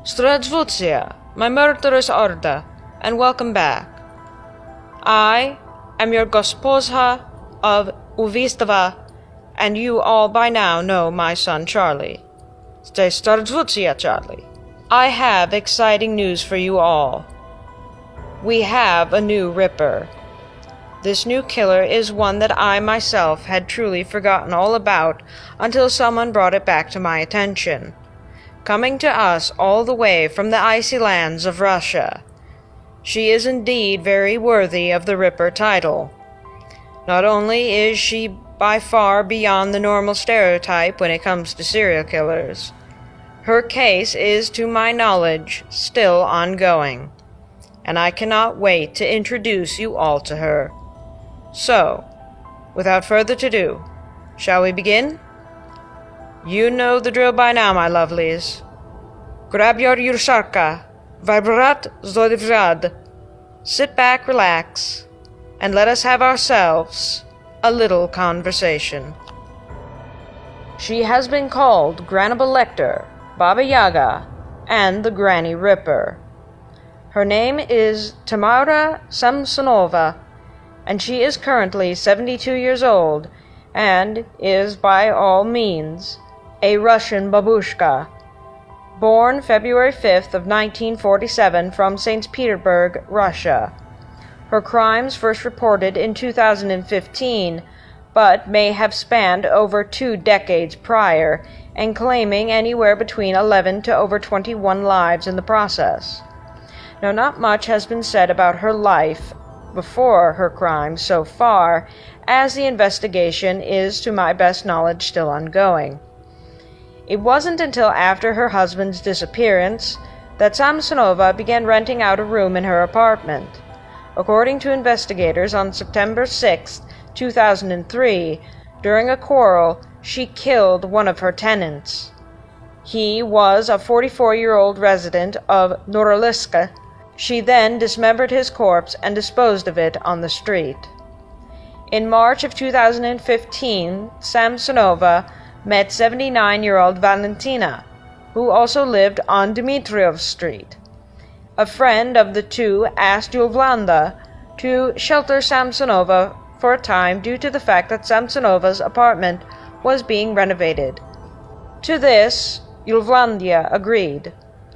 Stradzvutia, my murderous order, and welcome back. I am your Gosposa of Uvistava, and you all by now know my son Charlie. Stay Stradzvutia, Charlie. I have exciting news for you all. We have a new Ripper. This new killer is one that I myself had truly forgotten all about until someone brought it back to my attention. Coming to us all the way from the icy lands of Russia. She is indeed very worthy of the Ripper title. Not only is she by far beyond the normal stereotype when it comes to serial killers, her case is, to my knowledge, still ongoing, and I cannot wait to introduce you all to her. So, without further ado, shall we begin? You know the drill by now, my lovelies. Grab your yursarka, vibrat zodivzad. Sit back, relax, and let us have ourselves a little conversation. She has been called Granibal Lecter, Baba Yaga, and the Granny Ripper. Her name is Tamara Samsonova, and she is currently 72 years old, and is by all means a Russian babushka. Born February 5th of 1947 from St. Petersburg, Russia. Her crimes first reported in 2015, but may have spanned over 2 decades prior, and claiming anywhere between 11 to over 21 lives in the process. Now, not much has been said about her life before her crimes so far, as the investigation is, to my best knowledge, still ongoing. It wasn't until after her husband's disappearance that Samsonova began renting out a room in her apartment. According to investigators, on September 6, 2003, during a quarrel, she killed one of her tenants. He was a 44-year-old resident of Noroliska. She then dismembered his corpse and disposed of it on the street. In March of 2015, Samsonova met 79-year-old Valentina, who also lived on Dmitriev's Street. A friend of the two asked Yulvlanda to shelter Samsonova for a time due to the fact that Samsonova's apartment was being renovated. To this, Yulvlandia agreed.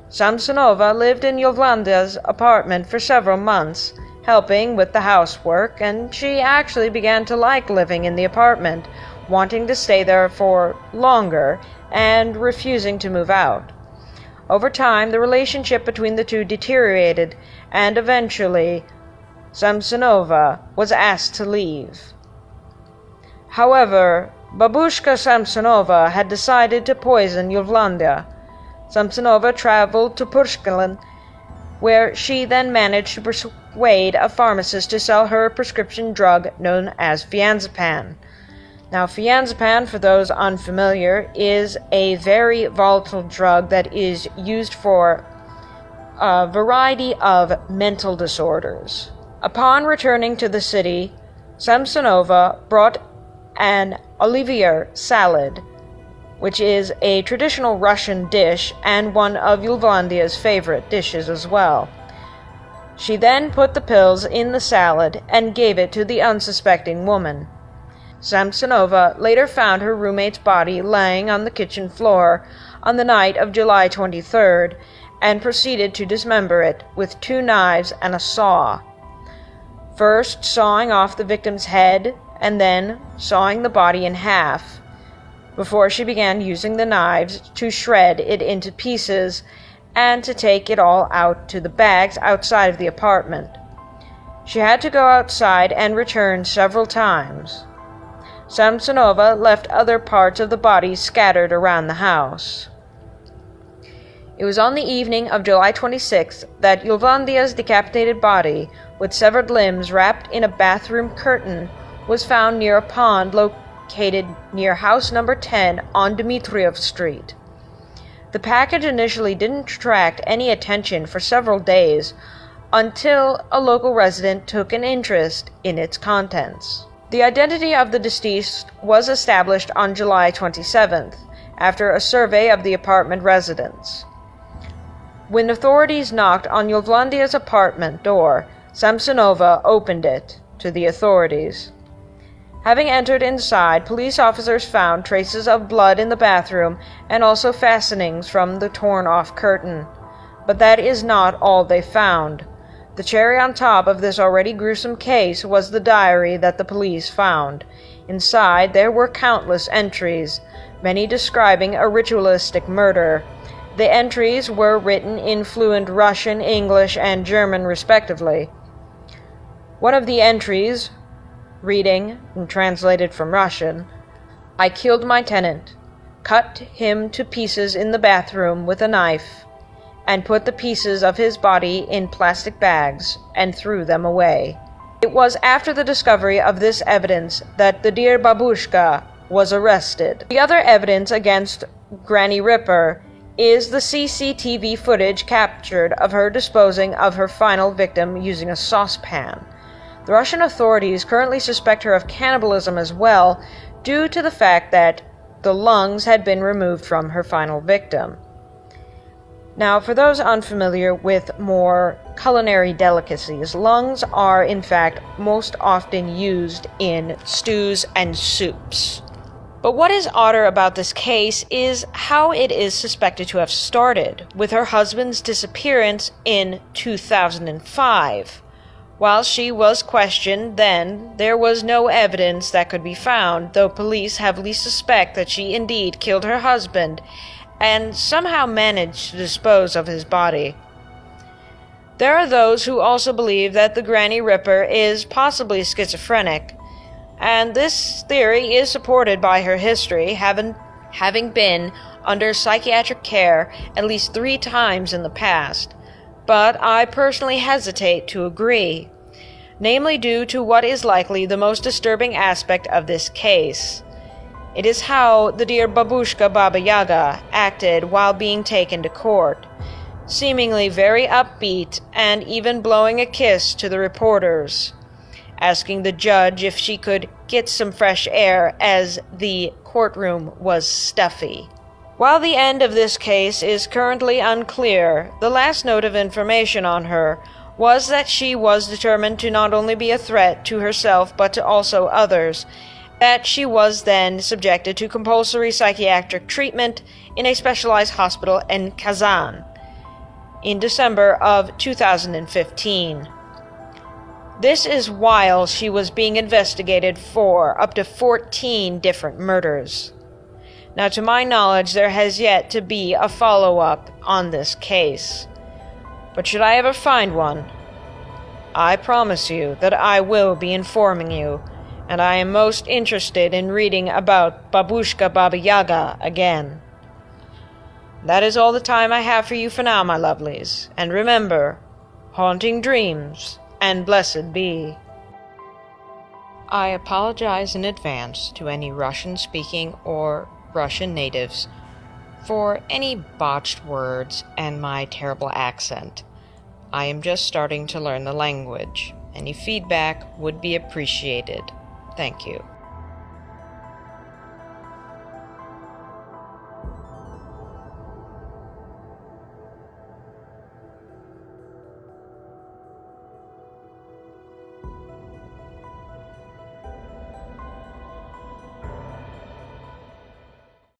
Samsonova lived in Yulvlandia's apartment for several months, helping with the housework, and she actually began to like living in the apartment, wanting to stay there for longer and refusing to move out. Over time, the relationship between the two deteriorated, and eventually, Samsonova was asked to leave. However, Babushka Samsonova had decided to poison Yulvlandia. Samsonova traveled to Pushkin, where she then managed to persuade a pharmacist to sell her a prescription drug known as Fianzapam. Now, Fianzapam, for those unfamiliar, is a very volatile drug that is used for a variety of mental disorders. Upon returning to the city, Samsonova brought an Olivier salad, which is a traditional Russian dish and one of Yulvlandia's favorite dishes as well. She then put the pills in the salad and gave it to the unsuspecting woman. Samsonova later found her roommate's body laying on the kitchen floor on the night of July 23rd and proceeded to dismember it with 2 knives and a saw. First sawing off the victim's head and then sawing the body in half, before she began using the knives to shred it into pieces and to take it all out to the bags outside of the apartment. She had to go outside and return several times. Samsonova left other parts of the body scattered around the house. It was on the evening of July 26th that Yulvlandia's decapitated body, with severed limbs wrapped in a bathroom curtain, was found near a pond located near house number 10 on Dmitriev Street. The package initially didn't attract any attention for several days until a local resident took an interest in its contents. The identity of the deceased was established on July 27th, after a survey of the apartment residents. When authorities knocked on Yolvandia's apartment door, Samsonova opened it to the authorities. Having entered inside, police officers found traces of blood in the bathroom and also fastenings from the torn-off curtain. But that is not all they found. The cherry on top of this already gruesome case was the diary that the police found. Inside, there were countless entries, many describing a ritualistic murder. The entries were written in fluent Russian, English, and German respectively. One of the entries, reading, and translated from Russian, "I killed my tenant, cut him to pieces in the bathroom with a knife, and put the pieces of his body in plastic bags and threw them away." It was after the discovery of this evidence that the dear babushka was arrested. The other evidence against Granny Ripper is the CCTV footage captured of her disposing of her final victim using a saucepan. The Russian authorities currently suspect her of cannibalism as well, due to the fact that the lungs had been removed from her final victim. Now, for those unfamiliar with more culinary delicacies, lungs are in fact most often used in stews and soups. But what is odder about this case is how it is suspected to have started, with her husband's disappearance in 2005. While she was questioned then, there was no evidence that could be found, though police heavily suspect that she indeed killed her husband and somehow managed to dispose of his body. There are those who also believe that the Granny Ripper is possibly schizophrenic, and this theory is supported by her history, having been under psychiatric care at least 3 times in the past. But I personally hesitate to agree, namely due to what is likely the most disturbing aspect of this case. It is how the dear babushka Baba Yaga acted while being taken to court, seemingly very upbeat and even blowing a kiss to the reporters, asking the judge if she could get some fresh air as the courtroom was stuffy. While the end of this case is currently unclear, the last note of information on her was that she was determined to not only be a threat to herself but to also others, that she was then subjected to compulsory psychiatric treatment in a specialized hospital in Kazan in December of 2015. This is while she was being investigated for up to 14 different murders. Now, to my knowledge, there has yet to be a follow-up on this case. But should I ever find one, I promise you that I will be informing you, and I am most interested in reading about Babushka Baba Yaga again. That is all the time I have for you for now, my lovelies, and remember, haunting dreams, and blessed be. I apologize in advance to any Russian-speaking or Russian natives for any botched words and my terrible accent. I am just starting to learn the language. Any feedback would be appreciated. Thank you.